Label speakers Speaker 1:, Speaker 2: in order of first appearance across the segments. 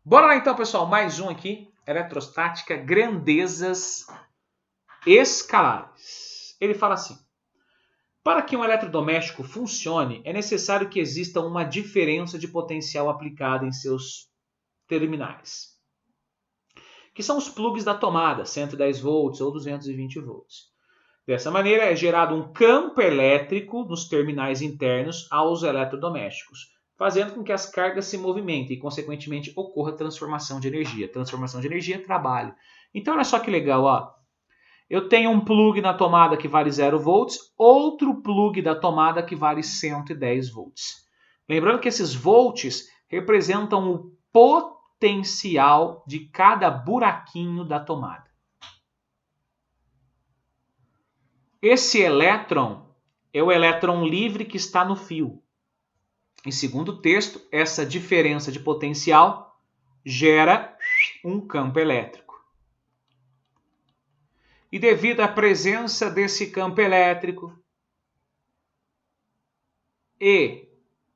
Speaker 1: Bora lá então, pessoal, mais um aqui, eletrostática, grandezas escalares. Ele fala assim: para que um eletrodoméstico funcione, é necessário que exista uma diferença de potencial aplicada em seus terminais, que são os plugs da tomada, 110 volts ou 220 volts. Dessa maneira, é gerado um campo elétrico nos terminais internos aos eletrodomésticos, fazendo com que as cargas se movimentem e, consequentemente, ocorra transformação de energia. Transformação de energia é trabalho. Então, olha só que legal, ó. Eu tenho um plug na tomada que vale 0 volts, outro plug da tomada que vale 110 volts. Lembrando que esses volts representam o potencial de cada buraquinho da tomada. Esse elétron é o elétron livre que está no fio. Em segundo texto, essa diferença de potencial gera um campo elétrico. E devido à presença desse campo elétrico e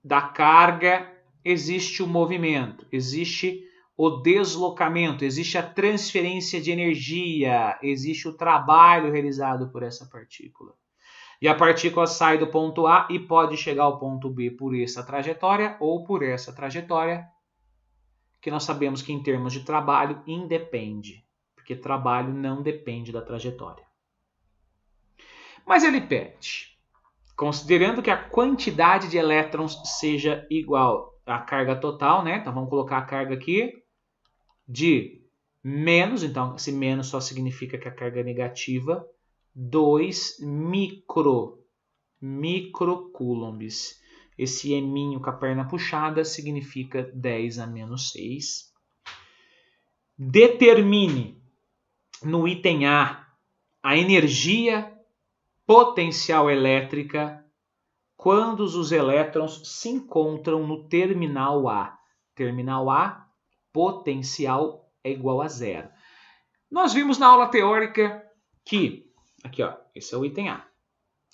Speaker 1: da carga, existe o movimento, existe o deslocamento, existe a transferência de energia, existe o trabalho realizado por essa partícula. E a partícula sai do ponto A e pode chegar ao ponto B por essa trajetória ou por essa trajetória, que nós sabemos que em termos de trabalho independe, porque trabalho não depende da trajetória. Mas ele pede, considerando que a quantidade de elétrons seja igual à carga total, né? Então vamos colocar a carga aqui de menos, então esse menos só significa que a carga é negativa, 2 microcoulombs. Esse eminho com a perna puxada significa 10 a menos 6. Determine no item A energia potencial elétrica quando os elétrons se encontram no terminal A. Terminal A, potencial é igual a 0. Nós vimos na aula teórica que, aqui ó, esse é o item A.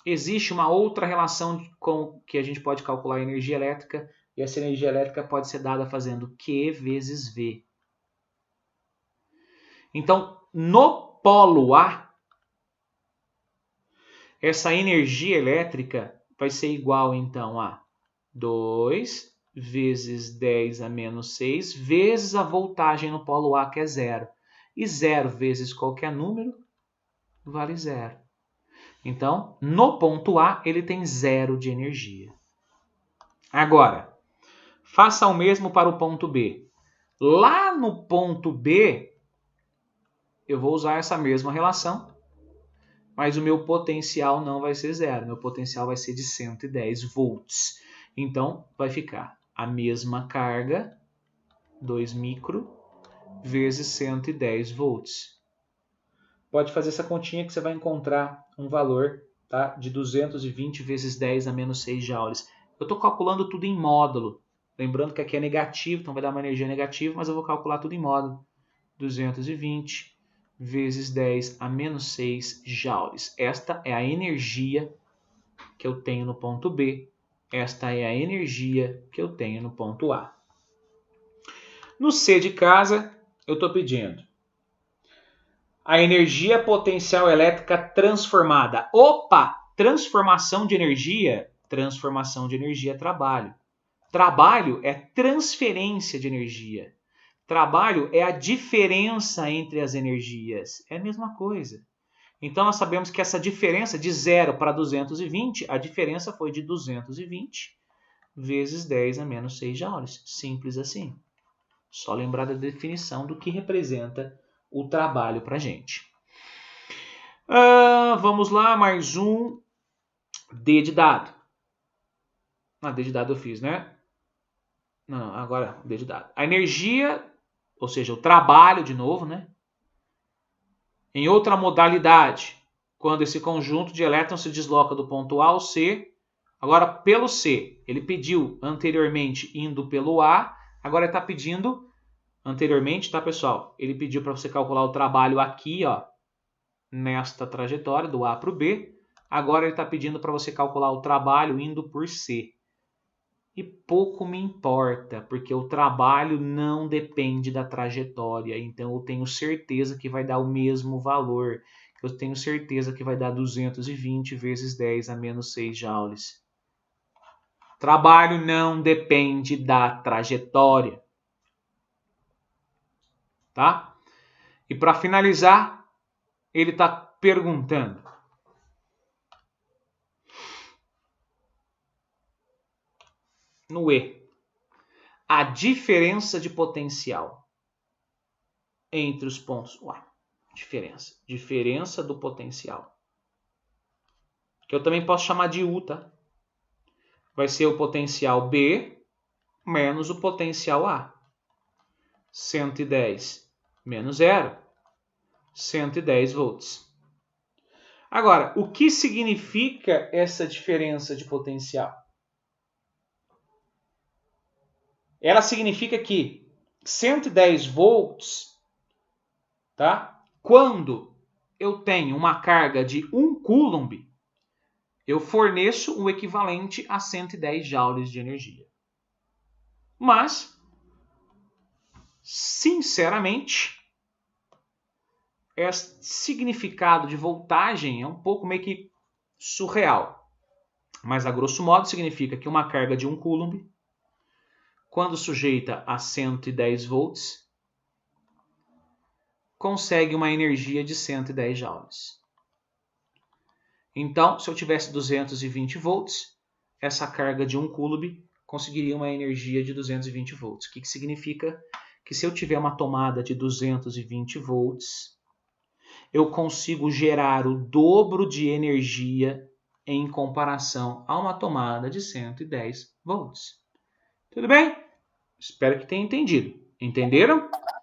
Speaker 1: Existe uma outra relação com que a gente pode calcular a energia elétrica, e essa energia elétrica pode ser dada fazendo Q vezes V. Então, no polo A, essa energia elétrica vai ser igual, então, a 2 vezes 10 a menos 6 vezes a voltagem no polo A, que é 0. E 0 vezes qualquer número vale 0. Então, no ponto A, ele tem 0 de energia. Agora, faça o mesmo para o ponto B. Lá no ponto B, eu vou usar essa mesma relação, mas o meu potencial não vai ser 0. Meu potencial vai ser de 110 volts. Então, vai ficar a mesma carga, 2 micro, vezes 110 volts. Pode fazer essa continha que você vai encontrar um valor, tá, de 220 vezes 10 a menos 6 joules. Eu estou calculando tudo em módulo. Lembrando que aqui é negativo, então vai dar uma energia negativa, mas eu vou calcular tudo em módulo. 220 vezes 10 a menos 6 joules. Esta é a energia que eu tenho no ponto B. Esta é a energia que eu tenho no ponto A. No C de casa, eu estou pedindo a energia potencial elétrica transformada. Opa! Transformação de energia. Transformação de energia é trabalho. Trabalho é transferência de energia. Trabalho é a diferença entre as energias. É a mesma coisa. Então, nós sabemos que essa diferença de 0 para 220, a diferença foi de 220 vezes 10 a menos 6 joules. Simples assim. Só lembrar da definição do que representa o trabalho para a gente. Vamos lá, mais um. D de dado. D de dado eu fiz, né? Não, agora D de dado. A energia, ou seja, o trabalho de novo, né? Em outra modalidade, quando esse conjunto de elétrons se desloca do ponto A ao C, agora pelo C, ele pediu anteriormente indo pelo A, agora ele está pedindo anteriormente, tá, pessoal? Ele pediu para você calcular o trabalho aqui, ó, nesta trajetória do A para o B. Agora ele está pedindo para você calcular o trabalho indo por C. E pouco me importa, porque o trabalho não depende da trajetória, então eu tenho certeza que vai dar o mesmo valor. Eu tenho certeza que vai dar 220 vezes 10 a menos 6 joules. Trabalho não depende da trajetória. Tá? E para finalizar, ele está perguntando: no E, a diferença de potencial entre os pontos. Diferença do potencial. Que eu também posso chamar de U, tá? Vai ser o potencial B menos o potencial A. 110 menos 0, 110 volts. Agora, o que significa essa diferença de potencial? Ela significa que 110 volts, tá? Quando eu tenho uma carga de 1 coulomb, eu forneço o equivalente a 110 joules de energia. Mas, sinceramente, esse significado de voltagem é um pouco meio que surreal. Mas, a grosso modo, significa que uma carga de 1 coulomb, quando sujeita a 110 volts, consegue uma energia de 110 joules. Então, se eu tivesse 220 volts, essa carga de 1 coulomb conseguiria uma energia de 220 volts. O que significa? Que se eu tiver uma tomada de 220 volts, eu consigo gerar o dobro de energia em comparação a uma tomada de 110 volts. Tudo bem? Espero que tenham entendido. Entenderam?